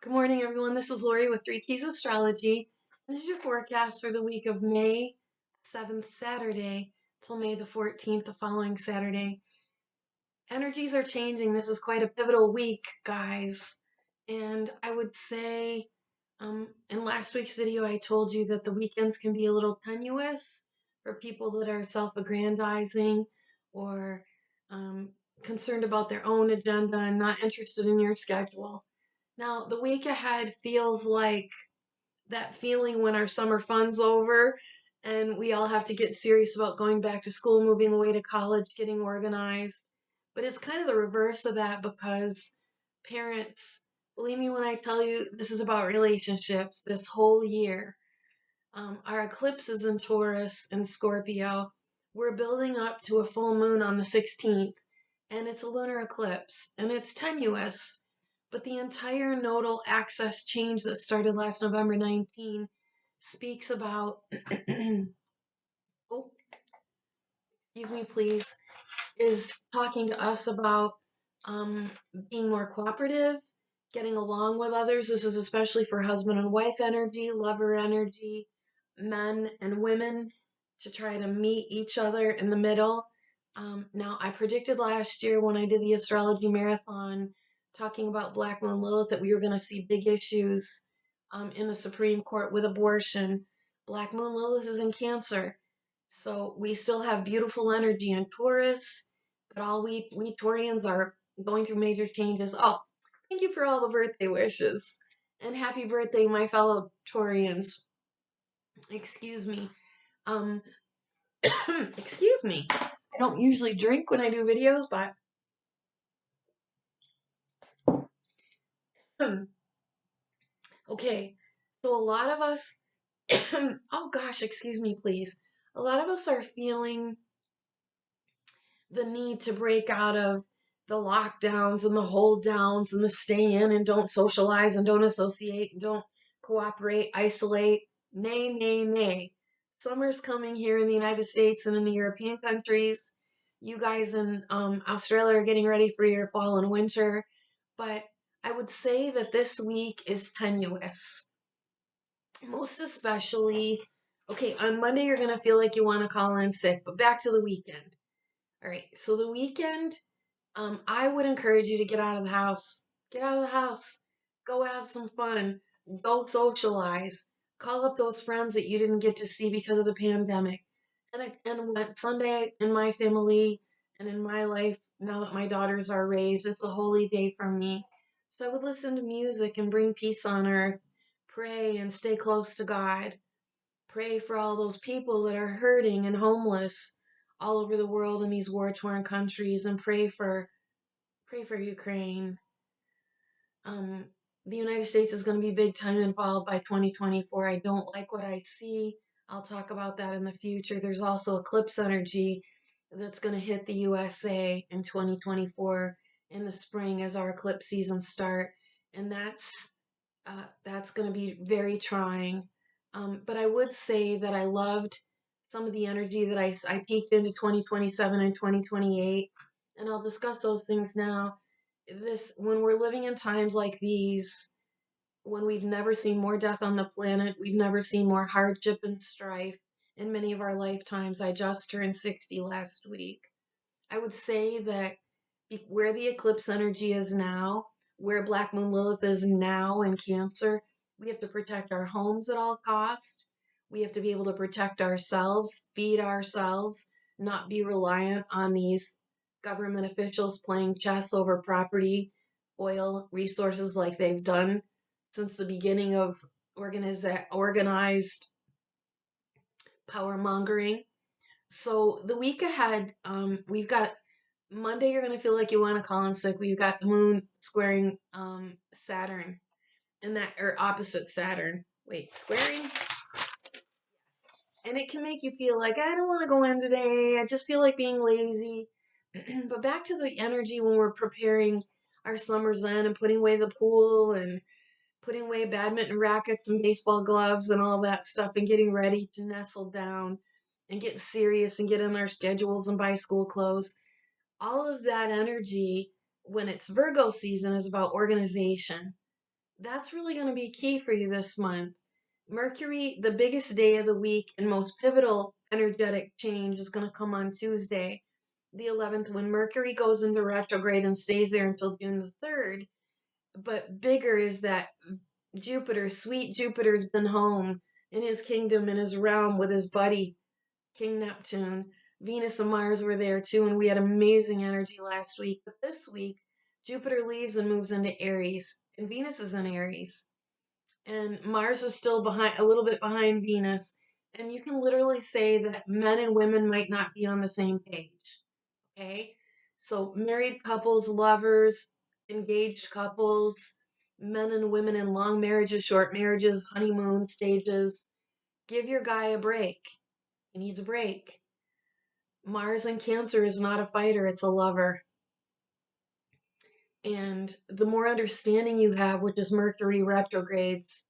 Good morning, everyone. This is Lori with Keys Astrology. This is your forecast for the week of May 7th, Saturday, till May the 14th, the following Saturday. Energies are changing. This is quite a pivotal week, guys. And I would say, in last week's video, I told you that the weekends can be a little tenuous for people that are self-aggrandizing or concerned about their own agenda and not interested in your schedule. Now, the week ahead feels like that feeling when our summer fun's over and we all have to get serious about going back to school, moving away to college, getting organized. But it's kind of the reverse of that because parents, believe me when I tell you, this is about relationships this whole year. Our eclipse is in Taurus and Scorpio. We're building up to a full moon on the 16th, and it's a lunar eclipse, and it's tenuous. But the entire nodal axis change that started last November 19 speaks about, oh, excuse me, please, is talking to us about being more cooperative, getting along with others. This is especially for husband and wife energy, lover energy, men and women to try to meet each other in the middle. Now, I predicted last year when I did the astrology marathon talking about Black Moon Lilith that we were going to see big issues in the Supreme Court with abortion. Black Moon Lilith is in Cancer. So we still have beautiful energy in Taurus, but all we Taurians are going through major changes. Oh, thank you for all the birthday wishes. And happy birthday, my fellow Taurians. Excuse me. Um, excuse me. I don't usually drink when I do videos, but okay. So a lot of us, oh gosh, excuse me, please. A lot of us are feeling the need to break out of the lockdowns and the hold downs and the stay in and don't socialize and don't associate and don't cooperate, isolate. Nay, nay, nay. Summer's coming here in the United States and in the European countries. You guys in Australia are getting ready for your fall and winter. But I would say that this week is tenuous. Most especially, okay, on Monday you're going to feel like you want to call in sick, but back to the weekend. All right, so the weekend, I would encourage you to get out of the house. Get out of the house. Go have some fun. Go socialize. Call up those friends that you didn't get to see because of the pandemic. And what Sunday in my family and in my life, now that my daughters are raised, it's a holy day for me. So I would listen to music and bring peace on earth. Pray and stay close to God. Pray for all those people that are hurting and homeless all over the world in these war-torn countries, and pray for Ukraine. Um, the United States is going to be big time involved by 2024. I don't like what I see. I'll talk about that in the future. There's also eclipse energy that's going to hit the USA in 2024 in the spring as our eclipse seasons start, and that's going to be very trying. But I would say that I loved some of the energy that I peeked into 2027 and 2028, and I'll discuss those things now. When we're living in times like these, when we've never seen more death on the planet, we've never seen more hardship and strife in many of our lifetimes. I just turned 60 last week. I would say that where the eclipse energy is now, where Black Moon Lilith is now in Cancer, we have to protect our homes at all cost. We have to be able to protect ourselves, feed ourselves, not be reliant on these government officials playing chess over property, oil, resources like they've done since the beginning of organized power mongering. So the week ahead, we've got Monday. You're gonna feel like you want to call in sick. We've got the moon squaring Saturn, and that or opposite Saturn. Wait, squaring, and it can make you feel like I don't want to go in today. I just feel like being lazy. But back to the energy when we're preparing our summers in and putting away the pool and putting away badminton rackets and baseball gloves and all that stuff and getting ready to nestle down and get serious and get in our schedules and buy school clothes. All of that energy when it's Virgo season is about organization. That's really going to be key for you this month. Mercury, the biggest day of the week and most pivotal energetic change, is going to come on Tuesday, the 11th, when Mercury goes into retrograde and stays there until June the 3rd. But bigger is that Jupiter, sweet Jupiter's been home in his kingdom, in his realm with his buddy, King Neptune. Venus and Mars were there too, and we had amazing energy last week. But this week, Jupiter leaves and moves into Aries, and Venus is in Aries. And Mars is still behind, a little bit behind Venus. And you can literally say that men and women might not be on the same page. Okay? So, married couples, lovers, engaged couples, men and women in long marriages, short marriages, honeymoon stages, give your guy a break. He needs a break. Mars in Cancer is not a fighter, it's a lover. And the more understanding you have, which is Mercury retrogrades,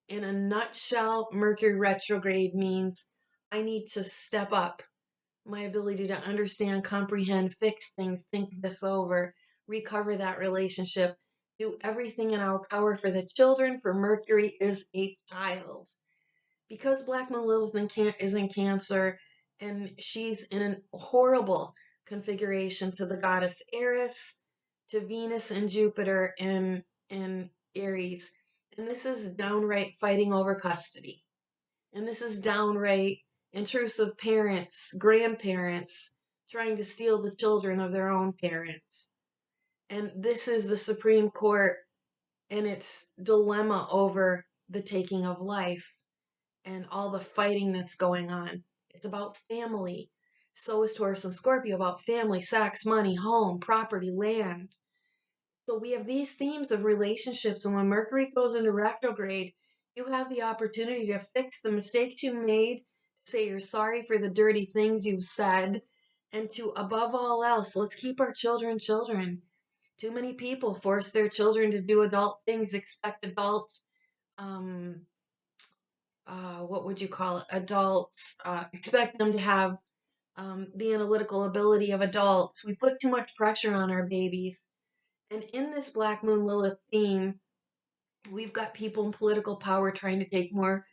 in a nutshell, Mercury retrograde means I need to step up my ability to understand, comprehend, fix things, think this over, recover that relationship, do everything in our power for the children, for Mercury is a child. Because Black Moon Lilith is in Cancer, and she's in a horrible configuration to the goddess Eris, to Venus and Jupiter in Aries. And this is downright fighting over custody. And this is downright intrusive parents, grandparents, trying to steal the children of their own parents. And this is the Supreme Court and its dilemma over the taking of life and all the fighting that's going on. It's about family. So is Taurus and Scorpio, about family, sex, money, home, property, land. So we have these themes of relationships, and when Mercury goes into retrograde, you have the opportunity to fix the mistakes you made, to say you're sorry for the dirty things you've said, and to, above all else, let's keep our children children. Too many people force their children to do adult things, expect adults, um, what would you call it? Adults, expect them to have the analytical ability of adults. We put too much pressure on our babies. And in this Black Moon Lilith theme, we've got people in political power trying to take more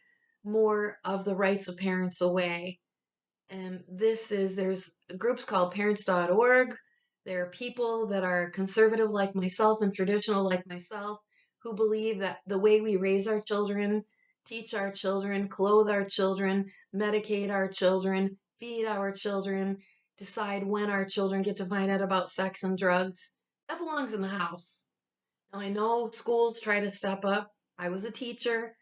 of the rights of parents away. And there's groups called parents.org. There are people that are conservative like myself and traditional like myself who believe that the way we raise our children, teach our children, clothe our children, medicate our children, feed our children, decide when our children get to find out about sex and drugs, that belongs in the house. Now, I know schools try to step up. I was a teacher.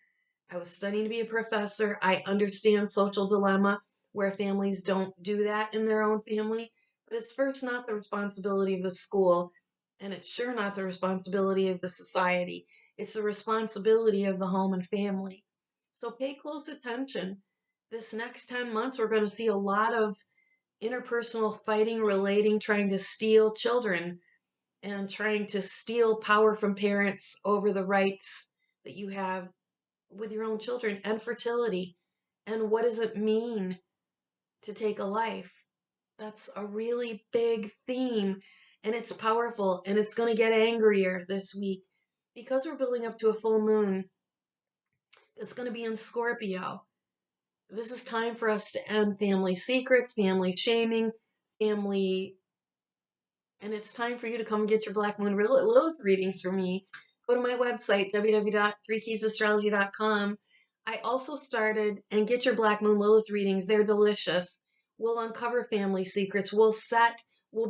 I was studying to be a professor. I understand social dilemma where families don't do that in their own family. But it's first not the responsibility of the school, and it's sure not the responsibility of the society. It's the responsibility of the home and family. So pay close attention. This next 10 months, we're going to see a lot of interpersonal fighting, relating, trying to steal children and trying to steal power from parents over the rights that you have with your own children, and fertility. And what does it mean to take a life? That's a really big theme, and it's powerful, and it's going to get angrier this week because we're building up to a full moon that's going to be in Scorpio. This is time for us to end family secrets, family shaming, family, and it's time for you to come and get your Black Moon Lilith readings from me. Go to my website, www.3keysastrology.com. I also started, and get your Black Moon Lilith readings. They're delicious. We'll uncover family secrets. We'll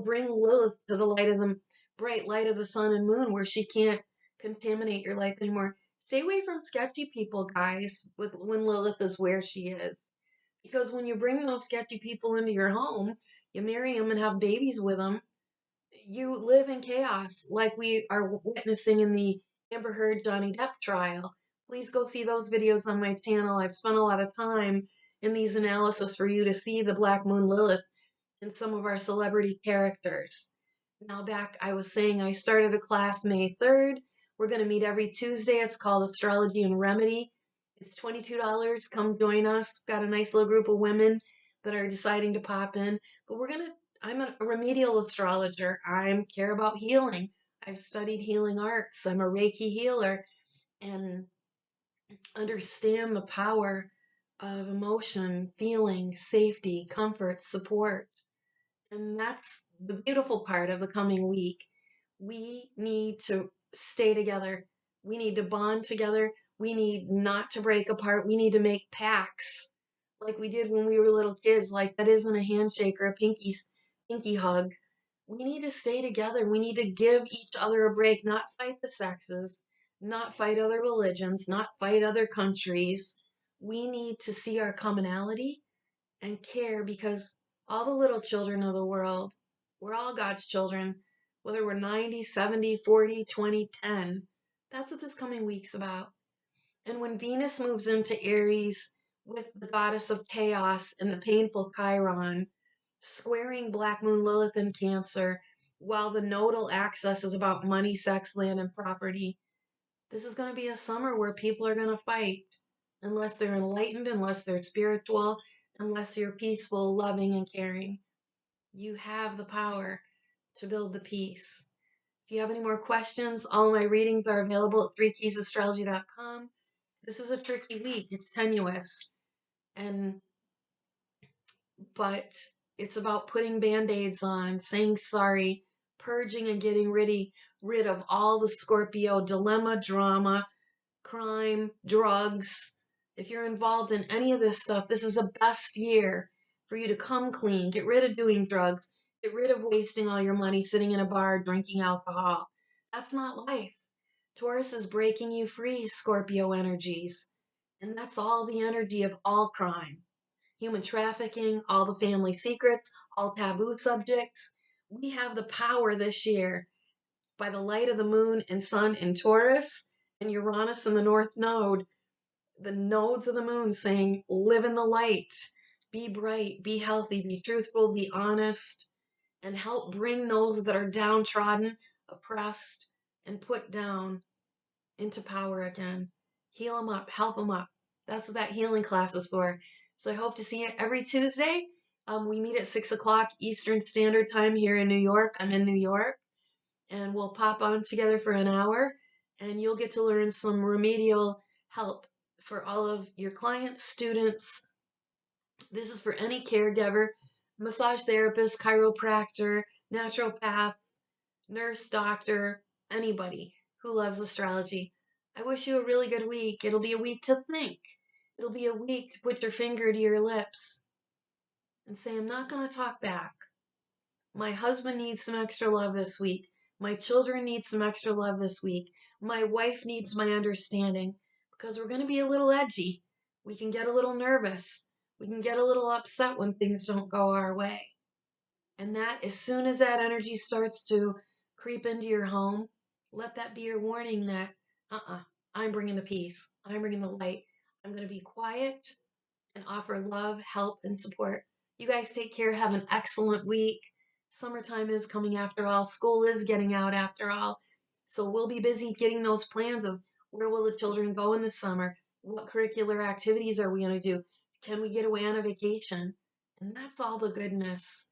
bring Lilith to the light of the bright light of the sun and moon where she can't contaminate your life anymore. Stay away from sketchy people, guys, when Lilith is where she is. Because when you bring those sketchy people into your home, you marry them and have babies with them, you live in chaos like we are witnessing in the Amber Heard Johnny Depp trial. Please go see those videos on my channel. I've spent a lot of time in these analysis for you to see the Black Moon Lilith and some of our celebrity characters. Now back, I was saying I started a class May 3rd. We're going to meet every Tuesday. It's called Astrology and Remedy. It's $22. Come join us. We've got a nice little group of women that are deciding to pop in. But I'm a remedial astrologer. I care about healing. I've studied healing arts. I'm a Reiki healer and understand the power of emotion, feeling, safety, comfort, support. And that's the beautiful part of the coming week. We need to stay together. We need to bond together. We need not to break apart. We need to make pacts like we did when we were little kids. Like that isn't a handshake or a pinky hug. We need to stay together. We need to give each other a break, not fight the sexes, not fight other religions, not fight other countries. We need to see our commonality and care because all the little children of the world, we're all God's children, whether we're 90, 70, 40, 20, 10. That's what this coming week's about. And when Venus moves into Aries with the goddess of chaos and the painful Chiron, squaring Black Moon Lilith in Cancer, while the nodal axis is about money, sex, land, and property, this is going to be a summer where people are going to fight unless they're enlightened, unless they're spiritual, unless you're peaceful, loving, and caring. You have the power to build the peace. If you have any more questions, all of my readings are available at 3keysastrology.com. This is a tricky week. It's tenuous, but it's about putting band-aids on, saying sorry, purging and getting rid of all the Scorpio dilemma, drama, crime, drugs. If you're involved in any of this stuff, this is the best year for you to come clean, get rid of doing drugs, get rid of wasting all your money sitting in a bar drinking alcohol. That's not life. Taurus is breaking you free, Scorpio energies. And that's all the energy of all crime. Human trafficking, all the family secrets, all taboo subjects. We have the power this year by the light of the moon and sun in Taurus and Uranus in the North Node, the nodes of the moon saying, live in the light, be bright, be healthy, be truthful, be honest, and help bring those that are downtrodden, oppressed, and put down into power again. Heal them up, help them up. That's what that healing class is for. So I hope to see you every Tuesday. We meet at 6 o'clock Eastern Standard Time here in New York. I'm in New York. And we'll pop on together for an hour. And you'll get to learn some remedial help for all of your clients, students. This is for any caregiver, massage therapist, chiropractor, naturopath, nurse, doctor, anybody who loves astrology. I wish you a really good week. It'll be a week to think. It'll be a week to put your finger to your lips and say, I'm not going to talk back. My husband needs some extra love this week. My children need some extra love this week. My wife needs my understanding because we're going to be a little edgy. We can get a little nervous. We can get a little upset when things don't go our way. And that, as soon as that energy starts to creep into your home, let that be your warning that, I'm bringing the peace. I'm bringing the light. I'm going to be quiet and offer love, help, and support. You guys take care. Have an excellent week. Summertime is coming after all. School is getting out after all. So we'll be busy getting those plans of where will the children go in the summer? What curricular activities are we going to do? Can we get away on a vacation? And that's all the goodness.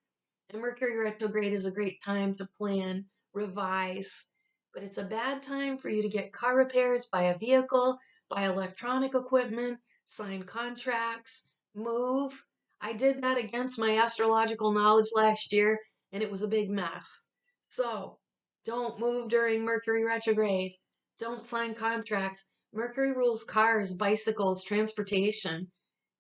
And Mercury retrograde is a great time to plan, revise, but it's a bad time for you to get car repairs, buy a vehicle, buy electronic equipment, sign contracts, move. I did that against my astrological knowledge last year, and it was a big mess. So, don't move during Mercury retrograde. Don't sign contracts. Mercury rules cars, bicycles, transportation.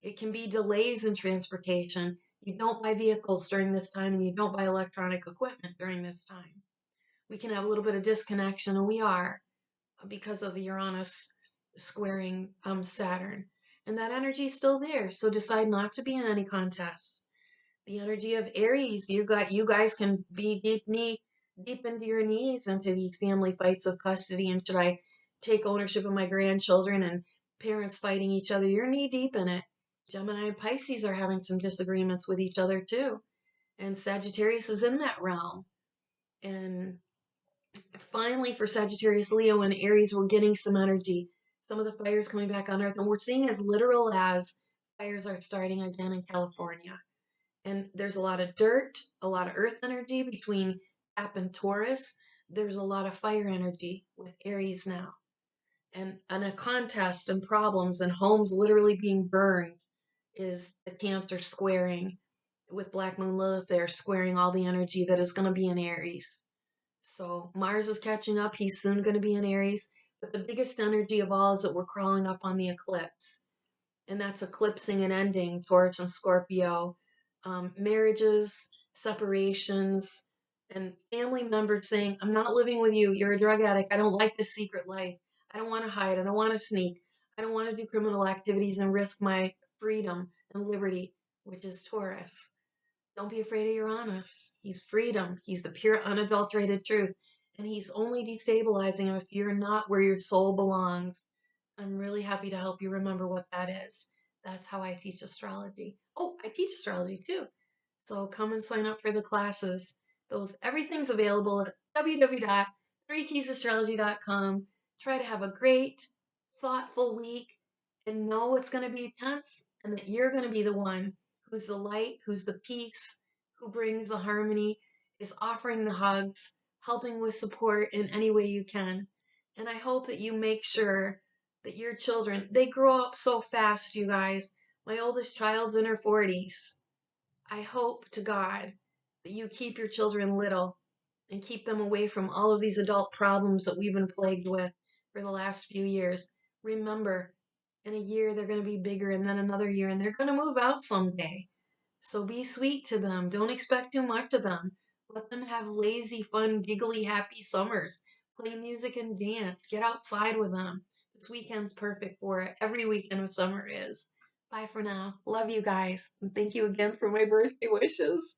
It can be delays in transportation. You don't buy vehicles during this time, and you don't buy electronic equipment during this time. We can have a little bit of disconnection, and we are because of the Uranus squaring Saturn. And that energy is still there, so decide not to be in any contests. The energy of Aries, you guys can be deep into your knees into these family fights of custody, and should I take ownership of my grandchildren and parents fighting each other? You're knee deep in it. Gemini and Pisces are having some disagreements with each other too. And Sagittarius is in that realm. And finally, for Sagittarius, Leo, and Aries, we're getting some energy. Some of the fires coming back on Earth, and we're seeing as literal as fires are starting again in California. And there's a lot of dirt, a lot of Earth energy between Cap and Taurus. there's a lot of fire energy with Aries now. And a contest and problems and homes literally being burned is the Cancer squaring with Black Moon Lilith there, squaring all the energy that is going to be in Aries. So Mars is catching up. He's soon going to be in Aries. But the biggest energy of all is that we're crawling up on the eclipse. And that's eclipsing and ending Taurus and Scorpio. Marriages, separations, and family members saying, I'm not living with you. You're a drug addict. I don't like this secret life. I don't want to hide. I don't want to sneak. I don't want to do criminal activities and risk my freedom and liberty, which is Taurus. Don't be afraid of Uranus. He's freedom. He's the pure, unadulterated truth. And he's only destabilizing if you're not where your soul belongs. I'm really happy to help you remember what that is. That's how I teach astrology. Oh, I teach astrology too. So come and sign up for the classes. Everything's available at www.3keysastrology.com. Try to have a great, thoughtful week and know it's going to be tense and that you're going to be the one who's the light, who's the peace, who brings the harmony, is offering the hugs, helping with support in any way you can. And I hope that you make sure that your children, they grow up so fast, you guys. My oldest child's in her 40s. I hope to God that you keep your children little and keep them away from all of these adult problems that we've been plagued with for the last few years. Remember, in a year they're going to be bigger, and then another year, and they're going to move out someday. So be sweet to them. Don't expect too much of them. Let them have lazy, fun, giggly, happy summers. Play music and dance. Get outside with them. This weekend's perfect for it. Every weekend of summer is. Bye for now. Love you guys. And thank you again for my birthday wishes.